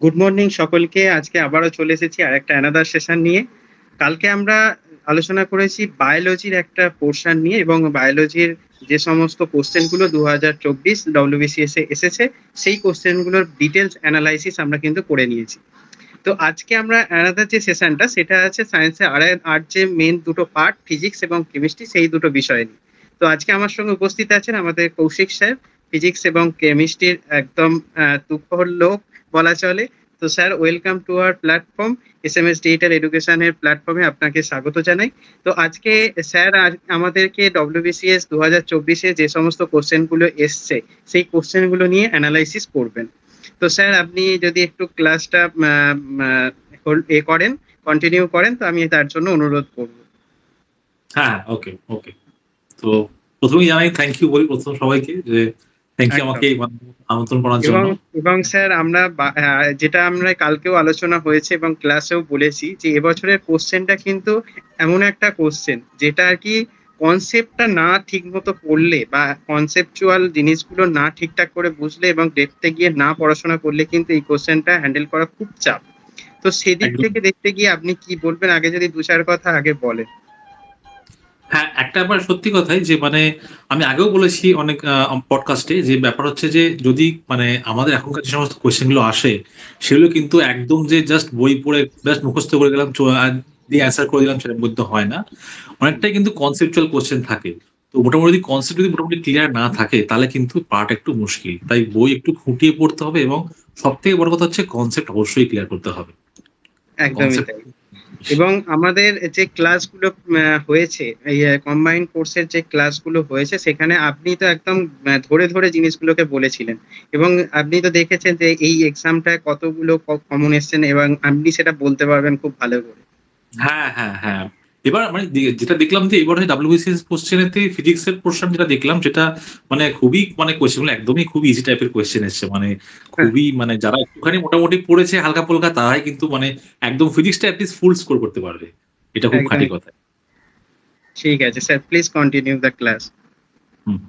Good morning সকলকে। আজকে আবারও চলে এসেছি আরেকটা অ্যানাদার সেশন নিয়ে। কালকে আমরা আলোচনা করেছি বায়োলজির একটা পোর্শন নিয়ে, এবং বায়োলজির যে সমস্ত কোশ্চেন গুলো 2024 WBCS এ এসেছে সেই কোশ্চেন গুলোর ডিটেলস অ্যানালাইসিস আমরা কিন্তু করে নিয়েছি। তো আজকে আমরা অ্যানাদার যে সেশনটা সেটা আছে সায়েন্সের আর যে মেন দুটো পার্ট ফিজিক্স এবং কেমিস্ট্রি, সেই দুটো বিষয় নিয়ে। তো আজকে আমার সঙ্গে উপস্থিত আছেন আমাদের কৌশিক স্যার, ফিজিক্স এবং কেমিস্ট্রির একদম তুখোর লোক বলা চলে। তো sir, welcome to our platform. SMS digital এডুকেশনের প্ল্যাটফর্মে আপনাকে স্বাগত জানাই। তো আজকে স্যার আমাদেরকে WBCS 2024-এ যে সমস্ত কোশ্চেনগুলো এসছে সেই কোশ্চেনগুলো নিয়ে অ্যানালাইসিস করবেন। তো স্যার, আপনি যদি একটু ক্লাসটা করেন, কন্টিনিউ করেন, তো আমি তার জন্য অনুরোধ করব। হ্যাঁ, ওকে ওকে। তো প্রথমেই জানাই থ্যাংক ইউ বলি প্রথম সবাইকে, যে থ্যাংক ইউ একদম। আমাকে আমন্ত্রণ করার এবং জন্য। এবং স্যার, আমরা যেটা আমরা কালকেও আলোচনা হয়েছে এবং ক্লাসেও বলেছি যে এবছরের কোশ্চেনটা কিন্তু এমন একটা কোশ্চেন যেটা আর কি কনসেপ্টটা না ঠিক মতো পড়লে বা কনসেপচুয়াল জিনিসগুলো না ঠিকঠাক করে বুঝলে এবং ডেপথে গিয়ে না পড়াশোনা করলে কিন্তু এই কোশ্চেনটা হ্যান্ডেল করা খুব চাপ। তো সেদিক একদম। থেকে দেখতে গিয়ে আপনি কি বলবেন, আগে যদি দু চার কথা আগে বলেন। হ্যাঁ, একটা ব্যাপার সত্যি কথাই, যে আমি আগেও বলেছি অনেক পডকাস্টে, যে ব্যাপার হচ্ছে যে যদি আমাদের এখনকার যে সমস্ত কোয়েশ্চেন গুলো আসে, সেগুলো কিন্তু একদম যে জাস্ট বই পড়ে জাস্ট মুখস্থ করে গেলাম দিয়ে অ্যান্সার করে দিলাম, সেটার মধ্যে হয় না। অনেকটাই কিন্তু কনসেপচুয়াল কোয়েশ্চেন থাকে। তো মোটামুটি কনসেপ্ট যদি মোটামুটি ক্লিয়ার না থাকে, তাহলে কিন্তু পার্ট একটু মুশকিল। তাই বই একটু খুঁটিয়ে পড়তে হবে, এবং সব থেকে বড় কথা হচ্ছে কনসেপ্ট অবশ্যই ক্লিয়ার করতে হবে। একদমই কনসেপ্ট। তাই। এবং আমাদের যে ক্লাসগুলো হয়েছে, এই কম্বাইন্ড কোর্সের যে ক্লাসগুলো হয়েছে, সেখানে আপনি তো একদম ধরে ধরে জিনিসগুলোকে বলেছিলেন। এবং আপনি তো দেখেছেন যে এই এক্সামটায় কতগুলো কমন এসছেন, এবং আপনি সেটা বলতে পারবেন খুব ভালো করে। হ্যাঁ, হ্যাঁ, হ্যাঁ। এবার যেটা দেখলাম, যে এবারে WBCS কোশ্চেনেতে ফিজিক্স এর পোর্শন যেটা দেখলাম, যেটা খুবই কোয়েশ্চেন গুলো একদমই খুব ইজি টাইপের কোয়েশ্চেন এসছে। হ্যাঁ, খুবই যারা একটুখানি মোটামুটি পড়েছে হালকা ফুলকা, তারাই কিন্তু একদম ফিজিক্সটা অ্যাটলিস্ট ফুল স্কোর করতে পারবে। এটা খুব খাঁটি একদমই। কথা। ঠিক আছে sir, please continue the class. হুম।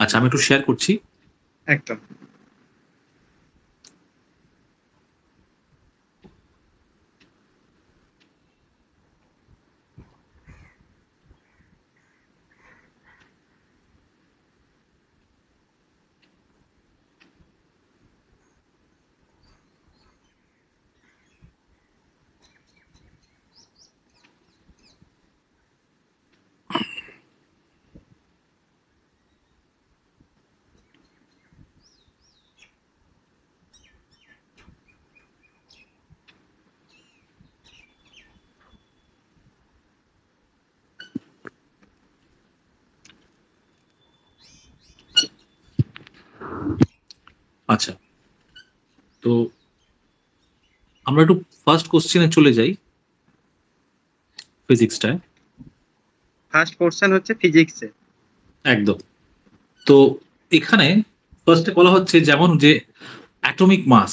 আচ্ছা, আমি একটু শেয়ার করছি। একদম। আচ্ছা, তো আমরা একটু ফার্স্ট কোশ্চেনে চলে যাই, ফিজিক্সটায়। ফার্স্ট পোর্শন হচ্ছে ফিজিক্সে। একদম। তো এখানে ফার্স্টে বলা হচ্ছে যেমন যে অ্যাটমিক মাস।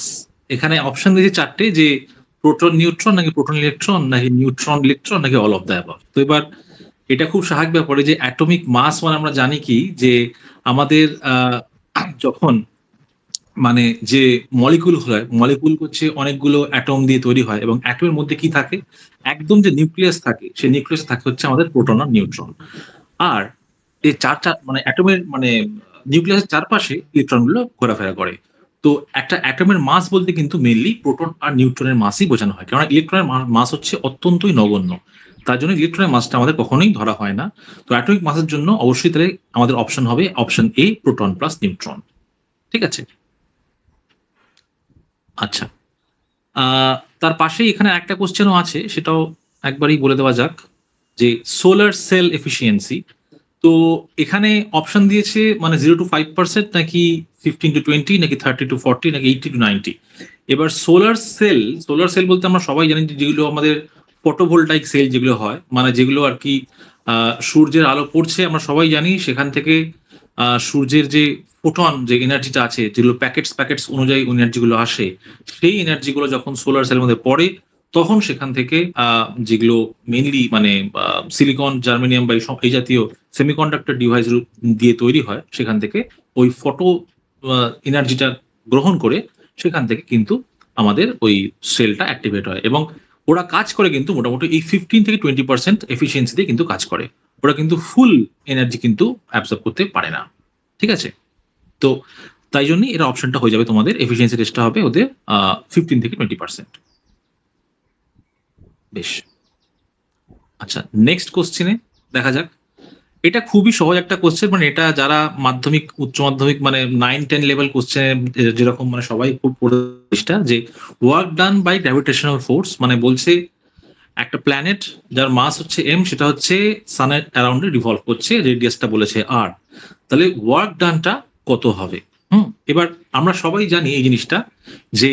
এখানে অপশন দিয়েছে চারটে, যে প্রোটন নিউট্রন, নাকি প্রোটন ইলেকট্রন, নাকি নিউট্রন ইলেকট্রন, নাকি অল অফ দ্য অ্যাবভ। তো এবার এটা খুব স্বাভাবিক ব্যাপারে, যে অ্যাটমিক মাস আমরা জানি কি, যে আমাদের যখন যে মলিকুল হয়, মলিকুল হচ্ছে অনেকগুলো অ্যাটম দিয়ে তৈরি হয়, এবং অ্যাটমের মধ্যে কি থাকে, একদম যে নিউক্লিয়াস থাকে, সেই নিউক্লিয়াস থাকে হচ্ছে আমাদের প্রোটন আর নিউট্রন। আর এই চার চার অ্যাটমের নিউক্লিয়াসের চারপাশে ইলেকট্রন গুলো ঘোরাফেরা করে। তো একটা অ্যাটমের মাস বলতে কিন্তু মেইনলি প্রোটন আর নিউট্রনের মাসই বোঝানো হয়, কারণ ইলেকট্রনের মাস হচ্ছে অত্যন্তই নগণ্য। তার জন্য ইলেকট্রনের মাসটা আমাদের কখনোই ধরা হয় না। তো অ্যাটমিক মাসের জন্য অবশ্যই তাহলে আমাদের অপশন হবে option A, proton plus neutron. ঠিক আছে। আচ্ছা, তার পাশেই এখানে একটা কোশ্চেনও আছে, সেটাও একবারই বলে দেওয়া যাক, যে সোলার সেল এফিসিয়েন্সি। তো এখানে অপশন দিয়েছে 0 to 5%, নাকি 15 to 20, নাকি 30 to 40, নাকি 80 to 90। এবার সোলার সেল বলতে আমরা সবাই জানি যে যেগুলো আমাদের ফটোভোল্টাইক সেল যেগুলো হয়, যেগুলো আর কি সূর্যের আলো পড়ছে, আমরা সবাই জানি সেখান থেকে সূর্যের যে ফোটন, যে এনার্জিটা আছে, যেগুলো প্যাকেটস অনুযায়ী এনার্জিগুলো আসে, সেই এনার্জিগুলো যখন সোলার সেলের মধ্যে পড়ে, তখন সেখান থেকে যেগুলো মেইনলি সিলিকন, জার্মেনিয়াম বা এই জাতীয় সেমিকন্ডাক্টর ডিভাইস দিয়ে তৈরি হয়, সেখান থেকে ওই ফটো এনার্জিটা গ্রহণ করে সেখান থেকে কিন্তু আমাদের ওই সেলটা অ্যাক্টিভেট হয়, এবং ওরা কাজ করে কিন্তু মোটামুটি এই 15 থেকে 20% এফিসিয়েন্সি দিয়ে কিন্তু কাজ করে। ওরা কিন্তু ফুল এনার্জি কিন্তু অ্যাবজর্ব করতে পারে না। ঠিক আছে? তো তাই জন্যই এর অপশনটা হয়ে যাবে তোমাদের, এফিসিয়েন্সি রেশটা হবে ওদের 15 থেকে 20%। বেশ, আচ্ছা নেক্সট কোশ্চেনে দেখা যাক। এটা খুবই সহজ একটা কোশ্চেন, মানে এটা যারা মাধ্যমিক উচ্চ মাধ্যমিক মানে 9-10 লেভেল কোশ্চেন যেরকম মানে সবাই খুব পড়েটা, যে work done by gravitational force, মানে বলছে একটা প্ল্যানেট যার মাস হচ্ছে এম, সেটা হচ্ছে সানের অ্যারাউন্ডে রিভলভ করছে, রেডিয়াসটা বলেছে আর, তাহলে ওয়ার্ক ডানটা কত হবে? এবার আমরা সবাই জানি এই জিনিসটা, যে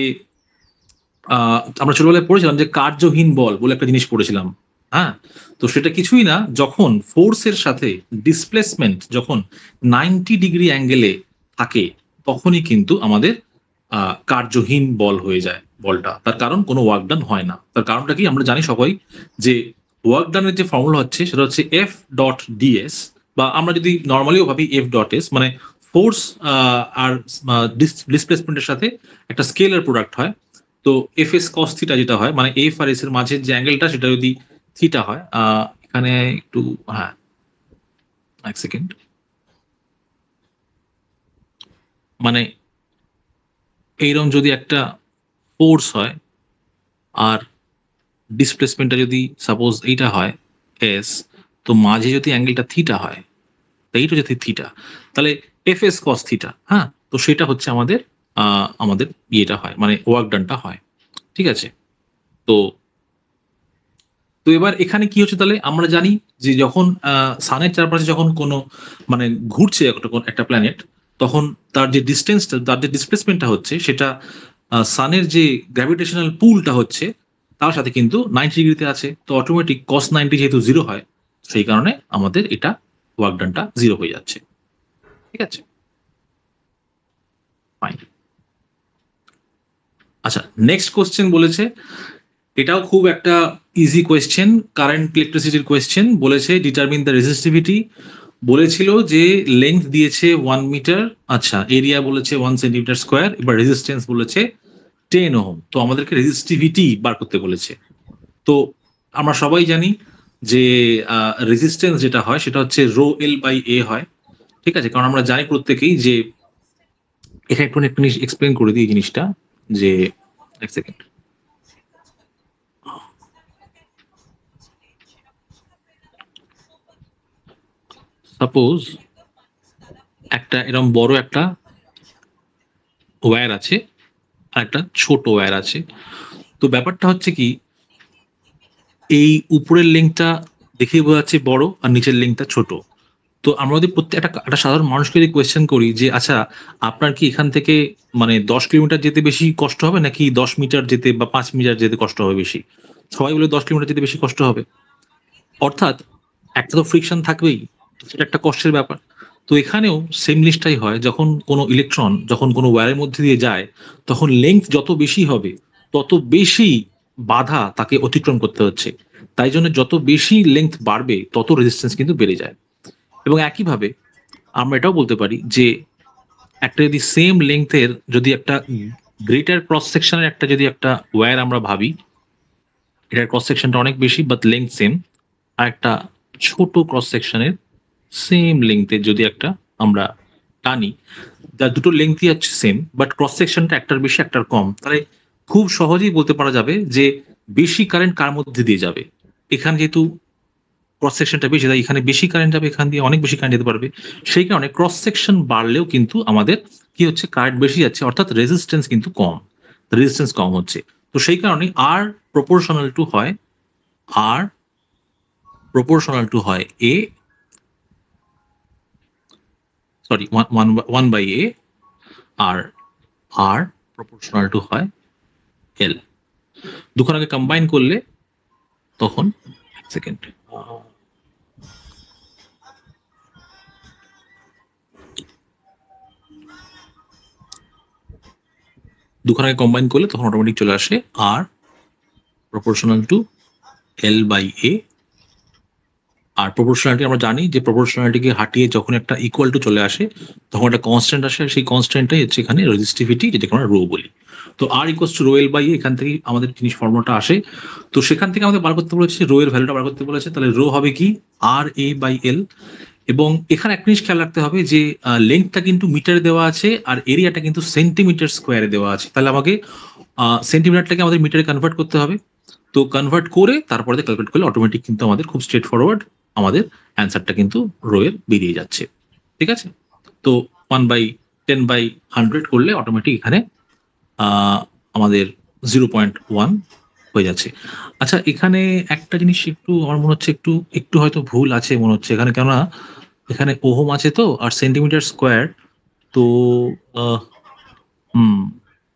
আমরা ছোটবেলায় পড়েছিলাম যে কার্যহীন বল বলে একটা জিনিস পড়েছিলাম। হ্যাঁ, তো সেটা কিছুই না, যখন ফোর্সের সাথে ডিসপ্লেসমেন্ট যখন 90 ডিগ্রি অ্যাঙ্গেলে থাকে তখনই কিন্তু আমাদের কার্যহীন বল হয়ে যায় বলটা, তার কারণ কোনো ওয়ার্ক ডান হয় না। তার কারণটা কি আমরা জানি সবাই, যে ওয়ার্ক ডানের যে ফর্মুলা হচ্ছে সেটা হচ্ছে এফ ডট ডিএস, বা আমরা যদি নর্মালিও ভাবি এফ ডট এস, মানে ফোর্স আর ডিসপ্লেসমেন্টের সাথে একটা স্কেলার প্রোডাক্ট হয়। তো এফ এস কস থিটা যেটা হয়, মানে এফ আর এস এর মাঝের যে অ্যাঙ্গেলটা সেটা যদি থিটা হয়, এখানে একটু, হ্যাঁ এক সেকেন্ড, মানে এইরকম যদি একটা ফোর্স হয় আর ডিসপ্লেসমেন্টটা যদি সাপোজ এইটা হয় এস, তো মাঝে যদি অ্যাঙ্গেলটা থিটা হয়, তো এইটা যদি থিটা, তাহলে এফ এস কস থিটা, হ্যাঁ, তো সেটা হচ্ছে আমাদের আমাদের ইয়েটা হয়, মানে ওয়ার্ক ডানটা হয়। ঠিক আছে? তো তো এবার এখানে কি হচ্ছে, তাহলে আমরা জানি যে যখন সানের চারপাশে যখন কোনো মানে ঘুরছে একটা প্ল্যানেট, তখন তার যে ডিস্টেন্সটা, তার যে ডিসপ্লেসমেন্টটা হচ্ছে, সেটা সানের যে গ্র্যাভিটেশনাল পুলটা হচ্ছে তার সাথে কিন্তু 90 ডিগ্রিতে আছে। তো অটোমেটিক কস 90 যেহেতু জিরো হয়, সেই কারণে আমাদের এটা ওয়ার্ক ডানটা জিরো হয়ে যাচ্ছে। ঠিক আছে, ফাইন। আচ্ছা নেক্সট কোশ্চেন বলেছে, এটাও খুব একটা ইজি কোয়েশ্চেন, কারেন্ট ইলেকট্রিসিটির কোয়েশ্চেন বলেছে, ডিটারমিন দ্য রেজিস্টিভিটি। বলেছিল যে লেন্থ দিয়েছে 1 মিটার, আচ্ছা এরিয়া বলেছে 1 সেন্টিমিটার স্কোয়ার, এবার রেজিস্ট্যান্স বলেছে 10 ওহম। তো আমাদেরকে রেজিস্টিভিটি বার করতে বলেছে। তো আমরা সবাই জানি যে রেজিস্ট্যান্স যেটা হয় সেটা হচ্ছে রো এল বাই এ হয়। ঠিক আছে, কারণ আমরা জানি প্রত্যেকেই যে, এখানে একটু এক্সপ্লেন করে দিই এই জিনিসটা, যে এক সেকেন্ড, সাপোজ একটা এরকম বড় একটা ওয়্যার আছে আর একটা ছোট ওয়্যার আছে। তো ব্যাপারটা হচ্ছে কি, এই উপরের লিঙ্কটা দেখেই বোঝা যাচ্ছে বড় আর নিচের লিঙ্কটা ছোট। তো আমরা যদি একটা সাধারণ মানুষকে যদি কোয়েশ্চেন করি যে আচ্ছা আপনার কি এখান থেকে মানে 10 কিলোমিটার যেতে বেশি কষ্ট হবে নাকি 10 মিটার যেতে বা 5 মিটার যেতে কষ্ট হবে বেশি, সবাই বলে 10 কিলোমিটার যেতে বেশি কষ্ট হবে। অর্থাৎ একটা তো ফ্রিকশন থাকবেই, সেটা একটা কষ্টের ব্যাপার। তো এখানেও সেম জিনিসটাই হয়, যখন কোনো ইলেকট্রন যখন কোনো ওয়্যারের মধ্যে দিয়ে যায়, তখন লেংথ যত বেশি হবে তত বেশি বাধা তাকে অতিক্রম করতে হচ্ছে। তাই জন্য যত বেশি লেংথ বাড়বে তত রেজিস্ট্যান্স কিন্তু বেড়ে যায়। এবং একইভাবে আমরা এটাও বলতে পারি যে একটা যদি সেম লেংথের যদি একটা গ্রেটার ক্রস সেকশনের একটা যদি একটা ওয়্যার আমরা ভাবি, এটার ক্রস সেকশনটা অনেক বেশি বাট লেংথ সেম, আর একটা ছোট ক্রস সেকশনের সেম লেংথের যদি একটা আমরা টানি, যা দুটো লেংথই আছে সেম বাট ক্রস সেকশনটা একটার বেশি একটার কম, তাহলে খুব সহজেই বলতে পারা যাবে যে বেশি কারেন্ট কার মধ্যে দিয়ে যাবে। এখানে যেহেতু ক্রস সেকশনটা বেশি, তাই এখানে বেশি কারেন্ট যাবে, এখান দিয়ে অনেক বেশি কারেন্ট যেতে পারবে। সেই কারণে ক্রস সেকশন বাড়লেও কিন্তু আমাদের কি হচ্ছে, কারেন্ট বেশি যাচ্ছে, অর্থাৎ রেজিস্ট্যান্স কিন্তু কম, রেজিস্ট্যান্স কম হচ্ছে। তো সেই কারণে আর প্রপোর্শনাল টু হয়, আর প্রপোর্শনাল টু হয় A, sorry one by A, আর আর প্রপোর্শনাল টু হয় এল। দুখানাকে কম্বাইন করলে তখন সেকেন্ড, দুখানাকে কম্বাইন করলে তখন অটোমেটিক চলে আসে R proportional to L by A আর প্রপোর্শনালিটি আমরা জানি যে প্রপোর্শনালিটিকে হাটিয়ে যখন একটা ইকুয়াল টু চলে আসে তখন একটা কনস্ট্যান্ট আসে, সেই কনস্ট্যান্টটাই হচ্ছে এখানে রেজিস্টিভিটি, যেটাকে আমরা রো বলি। তো R equals to rho L by এখান থেকে আমাদের জিনিস ফর্মুলাটা আসে। তো সেখান থেকে আমাদের বার করতে বলেছে রো এর ভ্যালুটা বার করতে বলেছে, তাহলে রো হবে কি আর এ বাই এল। এবং এখানে একটা জিনিস খেয়াল রাখতে হবে যে লেন্থটা কিন্তু মিটারে দেওয়া আছে আর এরিয়াটা কিন্তু সেন্টিমিটার স্কোয়ারে দেওয়া আছে, তাহলে আমাকে সেন্টিমিটারটাকে আমাদের মিটারে কনভার্ট করতে হবে। তো কনভার্ট করে তারপরে ক্যালকুলেট করলে অটোমেটিক কিন্তু আমাদের খুব স্ট্রেট ফরওয়ার্ড আমাদের অ্যান্সারটা কিন্তু রো এর বেরিয়ে যাচ্ছে। ঠিক আছে, তো 1/10/100 করলে অটোমেটিক এখানে আমাদের 0.1 হয়ে যাচ্ছে। আচ্ছা, এখানে একটা জিনিস একটু আমার মনে হচ্ছে একটু একটু হয়তো ভুল আছে মনে হচ্ছে এখানে, কেননা এখানে ওহম আছে তো আর সেন্টিমিটার স্কোয়ার। তো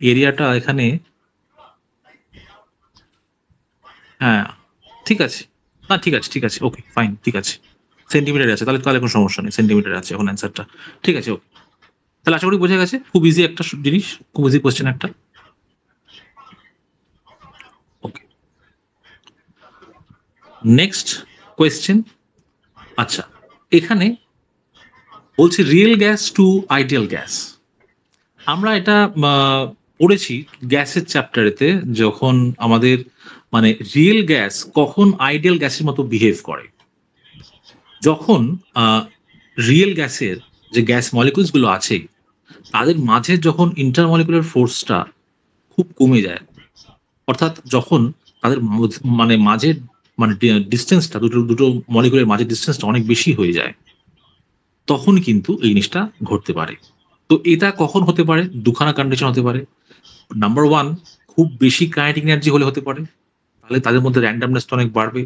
এরিয়াটা এখানে, হ্যাঁ ঠিক আছে, না ঠিক আছে ঠিক আছে, ওকে ফাইন, ঠিক আছে সেন্টিমিটার আছে, তাহলে তাহলে কোনো সমস্যা নেই, সেন্টিমিটার আছে এখন অ্যান্সারটা। ঠিক আছে, ওকে, তাহলে আশা করি বোঝা গেছে। খুব ইজি একটা জিনিস, খুব ইজি কোয়েশ্চেন একটা। Okay, next question. আচ্ছা, এখানে বলছি real gas to ideal gas. আমরা এটা পড়েছি গ্যাসের চ্যাপ্টারেতে, যখন আমাদের মানে রিয়েল গ্যাস কখন আইডিয়াল গ্যাসের মতো বিহেভ করে। যখন রিয়েল গ্যাসের যে গ্যাস মলিকুলস গুলো আছে তাদের মাঝে যখন ইন্টারমলিকুলার ফোর্সটা খুব কমে যায়, অর্থাৎ যখন তাদের মানে মাঝের মানে ডিস্টেন্সটা দুটো দুটো মলিকুলের মাঝের ডিস্টেন্সটা অনেক বেশি হয়ে যায়, তখন কিন্তু এই জিনিসটা ঘটতে পারে। তো এটা কখন হতে পারে? দুখানা কন্ডিশন হতে পারে। নাম্বার ওয়ান, খুব বেশি কাইনেটিক এনার্জি হলে হতে পারে, তাহলে তাদের মধ্যে র্যান্ডামনেসটা অনেক বাড়বে,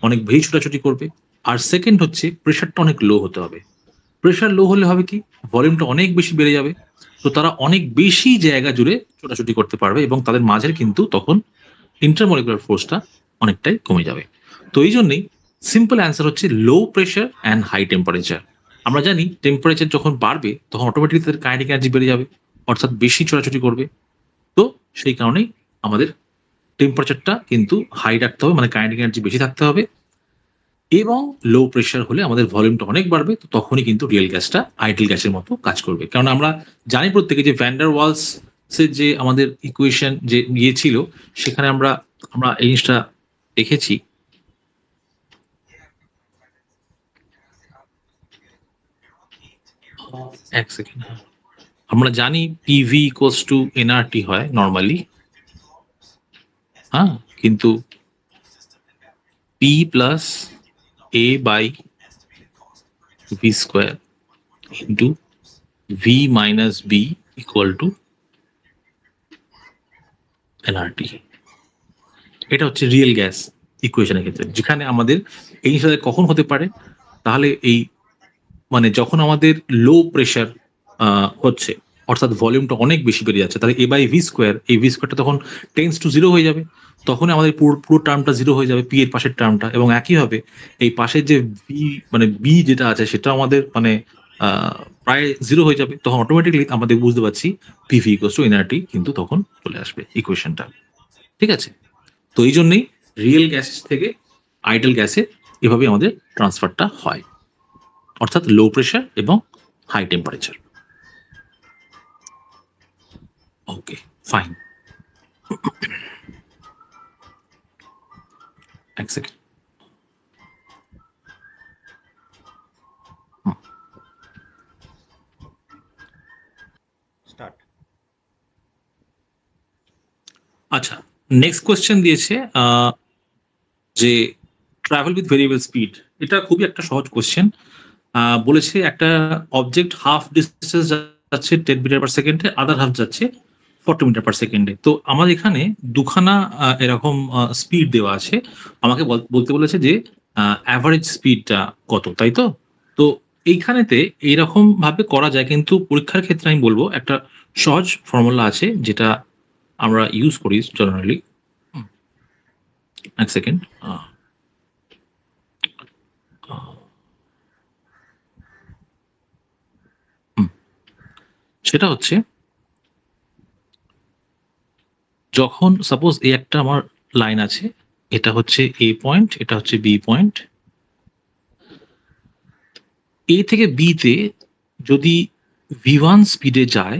অনেক বেশি ছোটাছুটি করবে। আর সেকেন্ড হচ্ছে প্রেশারটা অনেক লো হতে হবে। প্রেশার লো হলে হবে কি, ভলিউমটা অনেক বেশি বেড়ে যাবে, তো তারা অনেক বেশি জায়গা জুড়ে ছোটাছুটি করতে পারবে এবং তাদের মাঝের কিন্তু তখন ইন্টারমলিকুলার ফোর্সটা অনেকটাই কমে যাবে। তো এই জন্যই সিম্পল অ্যান্সার হচ্ছে low pressure and high temperature. আমরা জানি টেম্পারেচার যখন বাড়বে তখন অটোমেটিক তাদের কাইনেটিক এনার্জি বেড়ে যাবে, অর্থাৎ বেশি ছোটাছুটি করবে। তো সেই কারণেই আমাদের টেম্পারেচারটা কিন্তু হাই রাখতে হবে, মানে কাইনেটিক এনার্জি বেশি থাকতে হবে। এবং লো প্রেশার হলে আমাদের ভলিউমটা অনেক বাড়বে, তো তখনই কিন্তু রিয়েল গ্যাসটা আইডিয়াল গ্যাসের মতো কাজ করবে। কারণ আমরা জানি প্রত্যেকে যে ভ্যান ডার ওয়ালস এর যে আমাদের ইকুয়েশন যে ইয়ে ছিল, সেখানে আমরা আমরা এই জিনিসটা দেখেছি। এক সেকেন্ড, আমরা জানি পিভি ইকুয়ালস টু এনআরটি হয় নর্মালি, হ্যাঁ, কিন্তু P plus a by V square into V minus b equal to nRT. এটা হচ্ছে রিয়েল গ্যাস ইকুয়েশনের ক্ষেত্রে, যেখানে আমাদের এই জিনিসটা কখন হতে পারে, তাহলে এই মানে যখন আমাদের লো প্রেশার হচ্ছে, অর্থাৎ ভলিউমটা অনেক বেশি বেড়ে যাচ্ছে, তাহলে এ বাই ভি স্কোয়ার, এই ভি স্কোয়ারটা তখন টেন্স টু জিরো হয়ে যাবে, তখন আমাদের পুরো পুরো টার্মটা জিরো হয়ে যাবে, পি এর পাশের টার্মটা। এবং একইভাবে এই পাশের যে ভি মানে বি যেটা আছে সেটা আমাদের মানে প্রায় জিরো হয়ে যাবে, তখন অটোমেটিকলি আমাদের বুঝতে পারছি পিভি ইকুয়ালস টু এনআরটি কিন্তু তখন চলে আসবে ইকুয়েশনটা। ঠিক আছে, তো এই জন্যই রিয়েল গ্যাস থেকে আইডল গ্যাসে এভাবে আমাদের ট্রান্সফারটা হয়, অর্থাৎ লো প্রেশার এবং হাই টেম্পারেচার। ওকে ফাইন, এক সেকেন্ড। স্টার্ট। আচ্ছা, নেক্সট কোয়েশ্চেন দিয়েছে যে ট্রাভেল উইথ ভেরিয়েবল স্পিড। এটা খুবই একটা সহজ কোয়েশ্চেন। বলেছে একটা অবজেক্ট হাফ ডিস্টেন্স যাচ্ছে 10 মিটার পার সেকেন্ডে, আদার হাফ যাচ্ছে 40 মিটার পার সেকেন্ডে। তো আমাদের এখানে দুখানা এরকম স্পিড দেওয়া আছে, আমাকে বলতে বলেছে যে অ্যাভারেজ স্পিডটা কত, তাই তো? তো এইখানেতে এইরকম ভাবে করা যায়, কিন্তু পরীক্ষার ক্ষেত্রে আমি বলবো একটা সহজ ফর্মুলা আছে যেটা আমরা ইউজ করি জেনারেলি। এক সেকেন্ড, সেটা হচ্ছে যখন সাপোজ এই একটা আমার লাইন আছে, এটা হচ্ছে এ পয়েন্ট, এটা হচ্ছে বি পয়েন্ট, এ থেকে বি তে যদি v1 স্পিডে যায়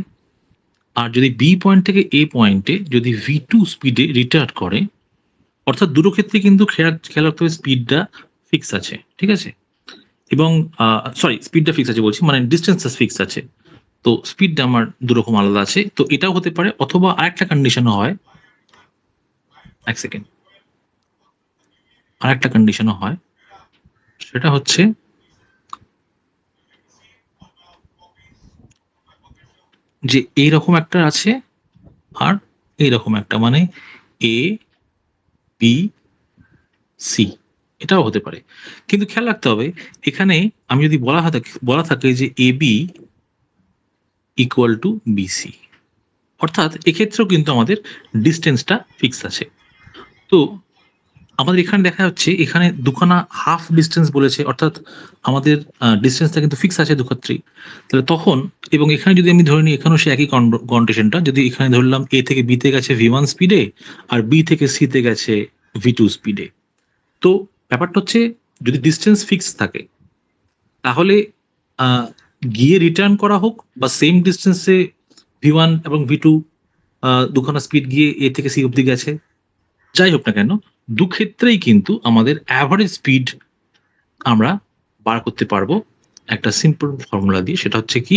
আর যদি বি পয়েন্ট থেকে এ পয়েন্টে যদি v2 স্পিডে রিটার্ন করে, অর্থাৎ দুটো ক্ষেত্রে কিন্তু খেয়াল রাখতে হবে স্পিডটা ফিক্স আছে, ঠিক আছে? এবং সরি, স্পিডটা ফিক্স আছে বলছি, মানে ডিস্টেন্সটা ফিক্স আছে। তো স্পিডটা আমার দুরকম আলাদা আছে। তো এটাও হতে পারে, অথবা আরেকটা কন্ডিশনও হয়, এক সেকেন্ড, আরেকটা কন্ডিশনও হয়, সেটা হচ্ছে যে এইরকম একটা আছে আর এইরকম একটা, মানে এ বি সি, এটাও হতে পারে। কিন্তু খেয়াল রাখতে হবে এখানে আমি যদি বলা থাকে যে A B equal to BC, অর্থাৎ এক্ষেত্রেও কিন্তু আমাদের ডিস্টেন্সটা ফিক্স আছে। তো আমাদের এখানে দেখা যাচ্ছে এখানে দুখানা হাফ ডিস্টেন্স বলেছে, অর্থাৎ আমাদের ডিস্টেন্সটা কিন্তু ফিক্স আছে দুক্ষেত্রেই। তাহলে তখন, এবং এখানে যদি আমি ধরে নিই এখানেও সে একই কন্ডিশনটা, যদি এখানে ধরলাম এ থেকে বি তে গেছে v1 স্পিডে আর বি থেকে সি তে গেছে v2 স্পিডে, তো ব্যাপারটা হচ্ছে যদি ডিস্টেন্স ফিক্স থাকে তাহলে আহ, গিয়ে রিটার্ন করা হোক বা সেম ডিস্টেন্সে v1 এবং v2 দুখানা স্পিড গিয়ে এ থেকে সি অব্দি গেছে, যাই হোক না কেন, দুক্ষেত্রেই কিন্তু আমাদের অ্যাভারেজ স্পিড আমরা বার করতে পারবো একটা সিম্পল ফর্মুলা দিয়ে। সেটা হচ্ছে কি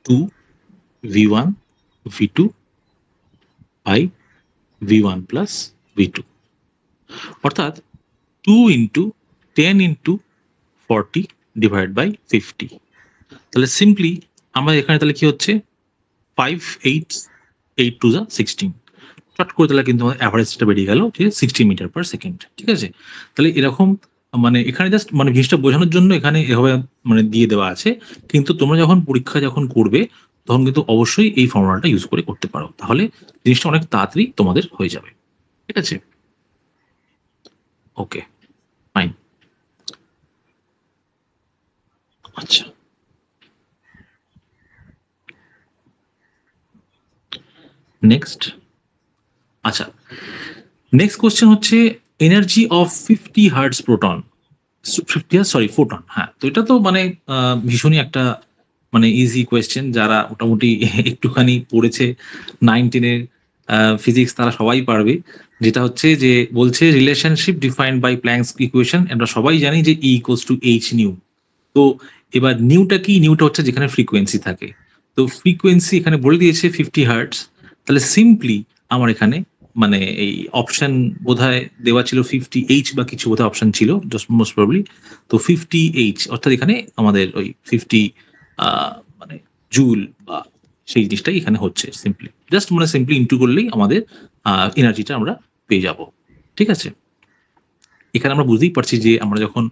2v1 v2 by v1 plus v2, অর্থাৎ 2 ইন্টু 10 ইন্টু 40 ডিভাইড বাই 50। তাহলে সিম্পলি আমরা এখানে তাহলে কি হচ্ছে 5 8 8 টু 16, চট করে তাহলে কিন্তু আমাদের অ্যাভারেজটা বেরিয়ে গেল যে 60 মিটার পার সেকেন্ড, ঠিক আছে? তাহলে এরকম, মানে এখানে জাস্ট মানে জিনিসটা বোঝানোর জন্য এখানে এভাবে মানে দিয়ে দেওয়া আছে, কিন্তু তোমরা যখন পরীক্ষা যখন করবে তখন কিন্তু অবশ্যই এই ফর্মুলাটা ইউজ করে করতে পারো, তাহলে জিনিসটা অনেক তাড়াতাড়ি তোমাদের হয়ে যাবে, ঠিক আছে? ওকে, ফাইন। আচ্ছা, নেক্সট। আচ্ছা, নেক্সট কোশ্চেন হচ্ছে energy of 50 hertz proton, 50 sorry photon, হ্যাঁ। তো এটা তো মানে ভীষণই একটা মানে ইজি কোয়েশ্চেন, যারা মোটামুটি একটুখানি পড়েছে 9-10-এর ফিজিক্স তারা সবাই পারবে। যেটা হচ্ছে যে বলছে relationship defined by Planck's equation, আমরা সবাই জানি যে E equals to h nu. তো এবার নিউটা কি, নিউটা হচ্ছে যেখানে ফ্রিকোয়েন্সি থাকে। তো ফ্রিকোয়েন্সি এখানে বলে দিয়েছে 50 হার্টজ, তাহলে সিম্পলি আমার এখানে মানে এই অপশন বোধহয় দেওয়া ছিল 50H বা কিছু বোধহয় অপশন ছিল মোস্ট প্রবলি। তো 50H অর্থাৎ এখানে আমাদের ওই 50 মানে জুল বা সেই জিনিসটাই এখানে হচ্ছে, সিম্পলি জাস্ট মানে সিম্পলি ইন্টু করলেই আমাদের এনার্জিটা আমরা পেয়ে যাব, ঠিক আছে? এখানে আমরা বুঝতেই পারছি যে আমরা যখন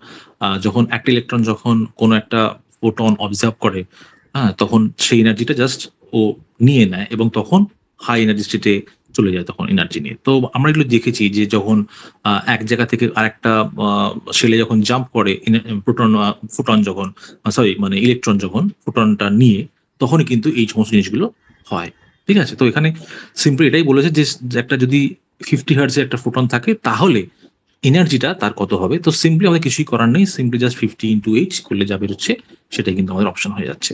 যখন একটা ইলেকট্রন যখন কোনো একটা ফোটন অবজার্ভ করে, হ্যাঁ, তখন সেই এনার্জিটা জাস্ট ও নিয়ে নেয় এবং তখন হাই এনার্জি স্টেটে চলে যায় তখন এনার্জি নিয়ে। তো আমরা এগুলো দেখেছি যে যখন এক জায়গা থেকে আরেকটা সেলে যখন জাম্প করে প্রোটন ফোটন যখন সরি মানে ইলেকট্রন যখন ফোটনটা নিয়ে, তখনই কিন্তু এই সমস্ত জিনিসগুলো হয়, ঠিক আছে? তো এখানে সিম্পলি এটাই বলেছে যে একটা যদি 50 হার্টজের একটা ফোটন থাকে তাহলে এনার্জিটা তার কত হবে। তো সিম্পলি আমাদের কিছুই করার নেই, সিম্পলি জাস্ট 50 ইন্টু এইচ করলে যা বেরোচ্ছে সেটাই কিন্তু আমাদের অপশন হয়ে যাচ্ছে,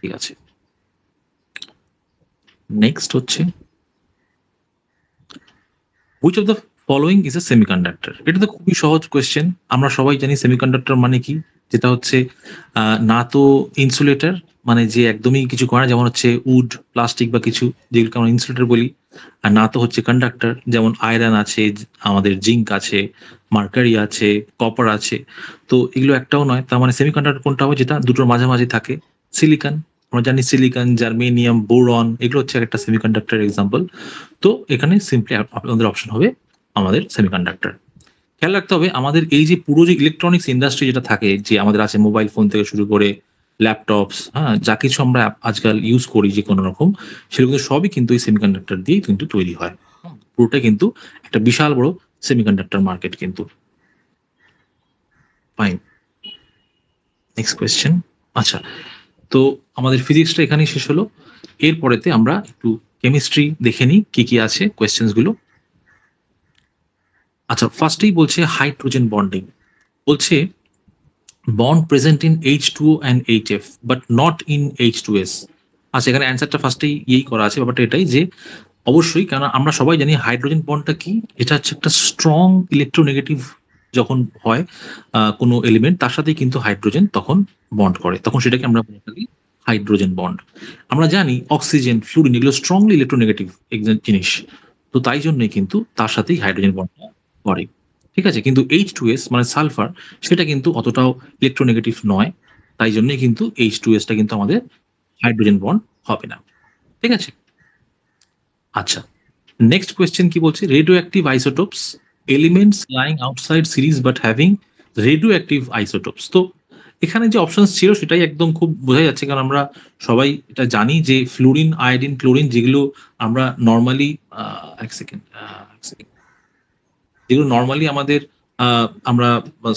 ঠিক আছে? নেক্সট হচ্ছে which of the following is a semiconductor. এটা তো খুবই সহজ কোয়েশ্চেন, আমরা সবাই জানি সেমিকন্ডাক্টর মানে কি। যেটা হচ্ছে না তো ইনসুলেটর, মানে যে একদমই কিছু করে না, যেমন হচ্ছে উড প্লাস্টিক বা কিছু যেগুলোকে আমরা ইনসুলেটর বলি, আর না তো হচ্ছে কন্ডাক্টর, যেমন আয়রন আছে, আমাদের জিঙ্ক আছে, মার্কারি আছে, কপার আছে। তো এগুলো একটাও নয়, তার মানে সেমিকন্ডাক্টর কোনটা হবে, যেটা দুটোর মাঝামাঝি থাকে। সিলিকন, আমরা জানি সিলিকন, জার্মেনিয়াম, বোরন, এগুলো হচ্ছে একটা সেমিকন্ডাক্টর এক্সাম্পল। তো এখানে সিম্পলি আপনাদের অপশন হবে আমাদের সেমিকন্ডাক্টর। খেয়াল রাখতে হবে আমাদের এই যে পুরো যে ইলেকট্রনিক্স ইন্ডাস্ট্রি যেটা থাকে, যে আমাদের আছে মোবাইল ফোন থেকে শুরু করে ল্যাপটপস, হ্যাঁ, যা কিছু আমরা আজকাল ইউজ করি যে কোনো রকম, সেগুলো সবই কিন্তু এই সেমিকন্ডাক্টর দিয়েই কিন্তু তৈরি হয়। পুরোটা কিন্তু একটা বিশাল বড় সেমিকন্ডাক্টর মার্কেট কিন্তু। Fine, next question. আচ্ছা, তো আমাদের ফিজিক্সটা এখানেই শেষ হলো। এরপরেতে আমরা একটু কেমিস্ট্রি দেখে নিই কি কি আছে কোয়েশ্চেন্স গুলো। আচ্ছা, ফার্স্টেই বলছে হাইড্রোজেন বন্ডিং, বলছে bond present in H2O and HF but not in H2S। আচ্ছা, এখানে অ্যান্সারটা ফার্স্টেই ইয়েই করা আছে, ব্যাপারটা এটাই যে অবশ্যই, কারণ আমরা সবাই জানি হাইড্রোজেন বন্ডটা কি, এটা হচ্ছে একটা স্ট্রং ইলেকট্রোনেগেটিভ। যখন হয় কোনো এলিমেন্ট, তার সাথেই কিন্তু হাইড্রোজেন তখন বন্ড করে, তখন সেটাকে আমরা বলে থাকি হাইড্রোজেন বন্ড। আমরা জানি অক্সিজেন, ফ্লুরিন এগুলো স্ট্রংলি ইলেকট্রোনেগেটিভ জিনিস, তো তাই জন্যই কিন্তু তার সাথেই হাইড্রোজেন বন্ডটা করে। ঠিক আছে, কিন্তু H2S মানে সালফার, সেটা কিন্তু অতটাও ইলেকট্রোনেগেটিভ নয়, তাই জন্যই কিন্তু H2S-টা কিন্তু আমাদের হাইড্রোজেন বন্ড হবে না। ঠিক আছে। আচ্ছা, নেক্সট কোয়েশ্চেন কি বলছে, radioactive isotopes, elements lying outside series but having radioactive isotopes. তো এখানে যে অপশনস ছিল সেটাই একদম খুব বোঝা যাচ্ছে, কারণ আমরা সবাই এটা জানি যে ফ্লুরিন, আয়োডিন, ক্লোরিন যেগুলো আমরা নর্মালি এক সেকেন্ড যেগুলো নর্মালি আমাদের আমরা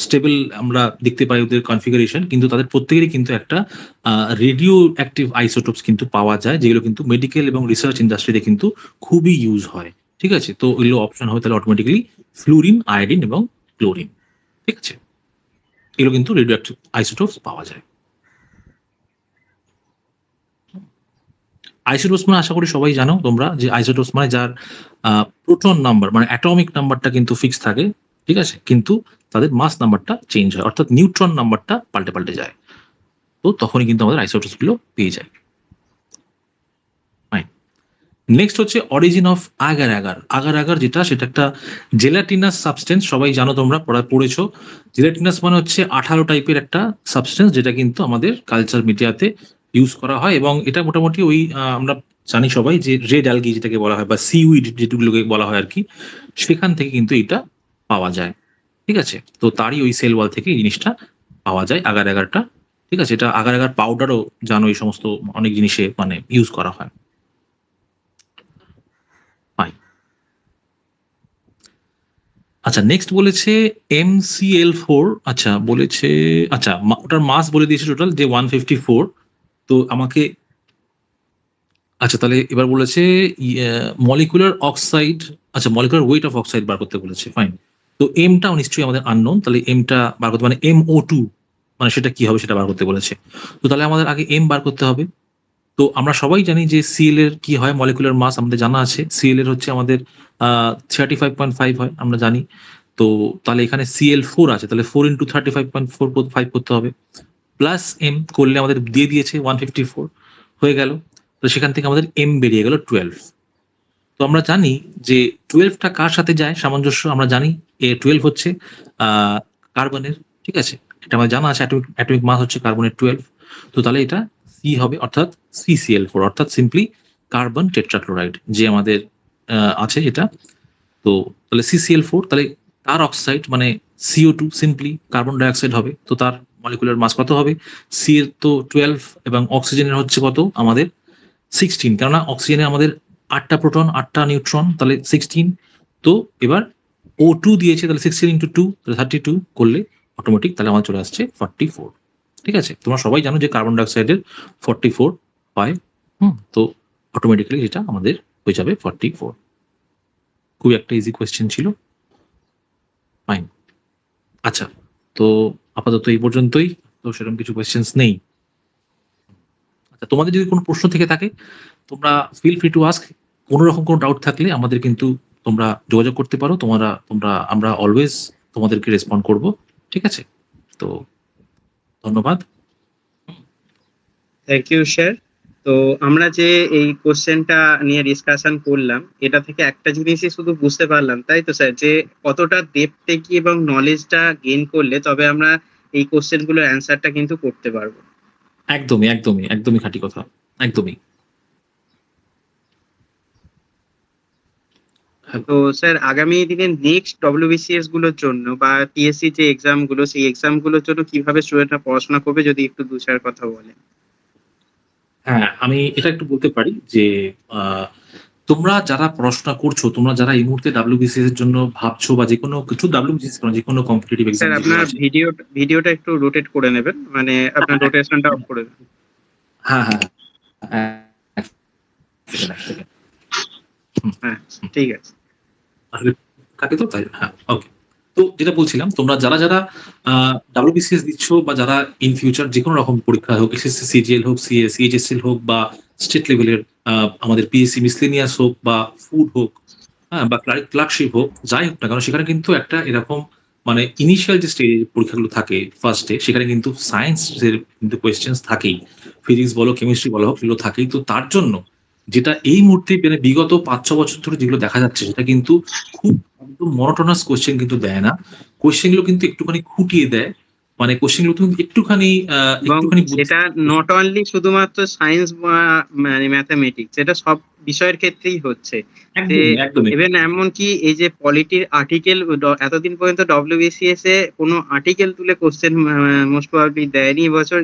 স্টেবল আমরা দেখতে পাই ওদের কনফিগারেশন, কিন্তু তাদের প্রত্যেকেরই কিন্তু একটা রেডিও অ্যাক্টিভ আইসোটোপস কিন্তু পাওয়া যায়, যেগুলো কিন্তু মেডিকেল এবং রিসার্চ ইন্ডাস্ট্রিতে কিন্তু খুবই ইউজ হয়। ঠিক আছে, তো ওইগুলো অপশন হবে তাহলে অটোমেটিক্যালি ফ্লুরিন, আয়োডিন এবং ক্লোরিন। ঠিক আছে, এগুলো কিন্তু রেডিও অ্যাক্টিভ আইসোটোপস পাওয়া যায়। আইসোটোপস মানে আশা করি সবাই জানো তোমরা যে আইসোটোপস মানে যার প্রোটন নাম্বার মানে অ্যাটমিক নাম্বারটা কিন্তু ফিক্স থাকে। ঠিক আছে, কিন্তু তাদের মাস নাম্বারটা চেঞ্জ হয়, অর্থাৎ নিউট্রন নাম্বারটা পাল্টে পাল্টে যায়, তো তখনই কিন্তু আমাদের আইসোটোপস গুলো পেয়ে যায়। নেক্সট হচ্ছে origin of agar agar. Agar agar যেটা, সেটা একটা জেলাটিনাস সাবস্টেন্স, সবাই জানো তোমরা পড়েছো। জেলাটিনাস মানে হচ্ছে আঠালো টাইপের একটা সাবস্টেন্স, যেটা কিন্তু আমাদের কালচার মিডিয়াতে ইউজ করা হয়, এবং এটা মোটামুটি ওই আমরা জানি সবাই যে রেড অ্যালগি যেটাকে বলা হয় বা সিউইড যেগুলোকে বলা হয় আর কি, সেখান থেকে কিন্তু এটা পাওয়া যায়। ঠিক আছে, তো তারই ওই সেল ওয়াল থেকে এই জিনিসটা পাওয়া যায় আগার আগারটা। ঠিক আছে, এটা আগার আগার পাউডারও জানো এই সমস্ত অনেক জিনিসে মানে ইউজ করা হয়। Fine. আচ্ছা, নেক্সট বলেছে MCl4। আচ্ছা বলেছে, আচ্ছা ওটার মাস বলে দিয়েছে টোটাল যে 154। তো আমাকে, আচ্ছা তাহলে এবার বলেছে মলিকুলার অক্সাইড, আচ্ছা মলিকুলার ওয়েট অফ অক্সাইড বার করতে বলেছে। ফাইন, তো এমটাও নিশ্চয়ই আমাদের আননোন, তাহলে এমটা বার করতে মানে MO2 মানে সেটা কি হবে সেটা বার করতে বলেছে। তো তাহলে আমাদের আগে এম বার করতে হবে। তো আমরা সবাই জানি যে সিএল এর কি হয়, মলিকুলার মাস আমাদের জানা আছে, সিএল এর হচ্ছে আমাদের 35.5 হয় আমরা জানি। তো তাহলে এখানে CL4 আছে, তাহলে 4 × 35.4 করতে হবে, প্লাস এম করলে আমাদের দিয়ে দিয়েছে 154 হয়ে গেল। তো সেখান থেকে আমাদের এম বেরিয়ে গেল 12। তো আমরা জানি যে 12টা কার সাথে যায় সামঞ্জস্য, আমরা জানি A12 হচ্ছে কার্বনের। ঠিক আছে, এটা আমাদের জানা আছে, অ্যাটমিক মাস হচ্ছে কার্বনের 12। তো তাহলে এটা সি হবে, অর্থাৎ CCl4, অর্থাৎ সিম্পলি কার্বন টেট্রাক্লোরাইড যে আমাদের আছে এটা। তো তাহলে CCl4, তাহলে তার অক্সাইড মানে CO2 সিম্পলি কার্বন ডাইঅক্সাইড হবে, তো তার মলিকুলার মাস কত হবে, সি এর তো 12 এবং অক্সিজেনের হচ্ছে কত আমাদের 16, কেননা অক্সিজেনে আমাদের 8টা প্রোটন 8টা নিউট্রন, তাহলে 16। তো এবার O2 দিয়েছে, তাহলে 16 × 2 তাহলে 32 করলে অটোমেটিক তাহলে আমার চলে আসছে 44। ঠিক আছে, তোমরা সবাই জানো যে কার্বন ডাইঅক্সাইডের 44 হয়। তো অটোমেটিক্যালি এটা আমাদের হয়ে যাবে 44। খুবই একটা ইজি কোয়েশ্চেন ছিল। ফাইন। আচ্ছা, তো আপাতত এই পর্যন্তই, তো সেরকম কিছু কোয়েশ্চেন্স নেই। আচ্ছা, তোমাদের যদি কোনো প্রশ্ন থেকে থাকে তোমরা ফিল ফ্রি টু আস্ক। কোনো রকম কোনো ডাউট থাকলে আমাদের কিন্তু তোমরা যোগাযোগ করতে পারো, তোমরা আমরা অলওয়েজ তোমাদেরকে রেসপন্ড করব। ঠিক আছে, তো ধন্যবাদ। Thank you sir. তো আমরা যে এই কোশ্চেনটা নিয়ে ডিসকাশন করলাম, এটা থেকে একটা জিনিসই শুধু বুঝতে পারলাম, তাই তো স্যার, যে কতটা ডেপথে কি এবং নলেজটা গেইন করলে তবে আমরা এই কোশ্চেনগুলোর অ্যান্সারটা কিন্তু করতে পারবো। একদমই একদমই একদমই খাঁটি কথা, একদমই। হ্যাঁ, তো স্যার আগামী দিনে নেক্সট ডব্লিউবিসিএস গুলোর জন্য বা পিএসসি যে এক্সাম গুলো, সেই এক্সাম গুলোর জন্য কিভাবে স্টুডেন্টরা পড়াশোনা করবে যদি একটু দু চার কথা বলেন। হ্যাঁ, আমি এটা একটু বলতে পারি যে তোমরা যারা পড়াশোনা করছো, তোমরা যারা এই মুহূর্তে ডাব্লিউবিসিএস এর জন্য ভাবছো বা যেকোনো কিছু ডাব্লিউবিসিএস যে কোনো কম্পিটিটিভ এক্সাম স্যার যেগুলো আপনার আছে। ভিডিওটা একটু রোটেট করে নেবেন, মানে আপনার রোটেশনটা অফ করে দেবেন। হ্যাঁ হ্যাঁ হ্যাঁ, এক সেকেন্ড, এক সেকেন্ড। হ্যাঁ, ঠিক আছে। আসলে কাটে তো তাই, হ্যাঁ, ওকে। তো যেটা বলছিলাম, তোমরা যারা যারা ডাব্লিউবিসিএস দিচ্ছ বা যারা ইন ফিউচার যে কোনো রকম পরীক্ষা হোক, এসএসসি সিজিএল হোক, সিএস সিএইচএসএল হোক বা স্টেট লেভেলের আমাদের পিএসসি মিসলেনিয়াস হোক বা ফুড হোক, হ্যাঁ, বা ক্লার্কশিপ হোক, যাই হোক না কারণ সেখানে কিন্তু একটা এরকম মানে ইনিশিয়াল যে স্টেজ পরীক্ষাগুলো থাকে ফার্স্টে, সেখানে কিন্তু সায়েন্স এর কিন্তু কোয়েশ্চেন্স থাকেই, ফিজিক্স বলো কেমিস্ট্রি বলো হোক, সেগুলো থাকেই। তো তার জন্য যেটা এই মুহূর্তে মানে বিগত ৫-৬ বছর ধরে যেগুলো দেখা যাচ্ছে সেটা কিন্তু খুব একদম মনোটোনাস কোয়েশ্চেন কিন্তু দেয় না, কোয়েশ্চেন গুলো কিন্তু একটুখানি খুঁটিয়ে দেয়, মানে কোয়েশ্চেন গুলো কিন্তু একটুখানি এবং একটুখানি সেটা নট অনলি শুধুমাত্র সায়েন্স বা মানে ম্যাথামেটিক্স, এটা সব বিষয়ের ক্ষেত্রেই হচ্ছে। যে একদমই একদমই ইভেন এমনকি এই যে পলিটির আর্টিকেল, এতদিন পর্যন্ত ডব্লিউবিসিএস এ কোনো আর্টিকেল তুলে কোশ্চেন মোস্ট প্রবাবলি দেয়নি, এবছর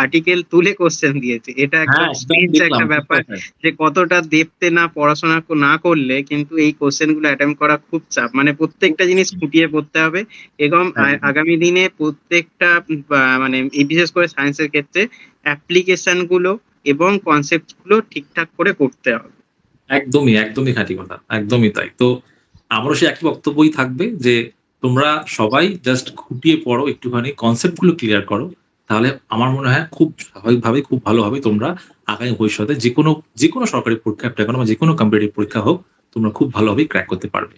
আর্টিকেল তুলে কোশ্চেন দিয়েছে। এটা হ্যাঁ একদম এটা আমি স্ট্রেঞ্জ দেখলাম, একটা ঠিক ব্যাপার, কথা। যে কতটা ডেপথে না পড়াশোনা না করলে কিন্তু এই কোশ্চেন গুলো অ্যাটেম্প করা খুব চাপ, মানে প্রত্যেকটা জিনিস খুঁটিয়ে পড়তে হবে। এবং একদম আগামী দিনে প্রত্যেকটা মানে এই বিশেষ করে সায়েন্সের ক্ষেত্রে অ্যাপ্লিকেশন গুলো এবং কনসেপ্ট গুলো ঠিকঠাক করে করতে হবে। একদমই, একদমই খাঁটি কথা। একদমই তাই। তো আমারও সেই একই বক্তব্যই থাকবে যে তোমরা সবাই জাস্ট খুঁটিয়ে পড়ো, একটুখানি কনসেপ্ট গুলো ক্লিয়ার করো। তাহলে আমার মনে হয় খুব স্বাভাবিকভাবে খুব ভালোভাবে তোমরা আগামী ভবিষ্যতে যেকোনো সরকারি পরীক্ষা এপ্লাই করো বা যেকোনো কম্পিটিটিভ পরীক্ষা হোক, তোমরা খুব ভালোভাবেই ক্র্যাক করতে পারবে।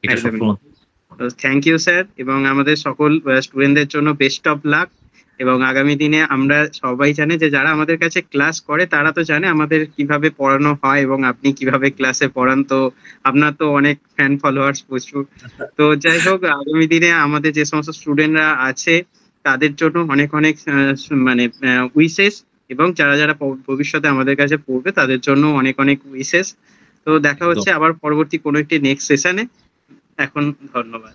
এটা একদমই। সবসময় তো থ্যাংক ইউ স্যার, এবং আমাদের সকল স্টুডেন্টদের জন্য বেস্ট অফ লাক। এবং আগামী দিনে আমরা সবাই জানে যে যারা আমাদের কাছে ক্লাস করে তারা তো জানে আমাদের কিভাবে পড়ানো হয় এবং আপনি কিভাবে ক্লাসে পড়ান। তো আপনার তো অনেক ফ্যান ফলোয়ার্স প্রচুর। তো যাই হোক, আগামী দিনে আমাদের যে সমস্ত স্টুডেন্টরা আছে তাদের জন্য অনেক অনেক মানে উইশেস, এবং যারা যারা ভবিষ্যতে আমাদের কাছে পড়বে তাদের জন্য অনেক অনেক উইশেস। তো দেখা একদম। হচ্ছে আবার পরবর্তী কোনো একটি নেক্সট সেশনে। এখন ধন্যবাদ।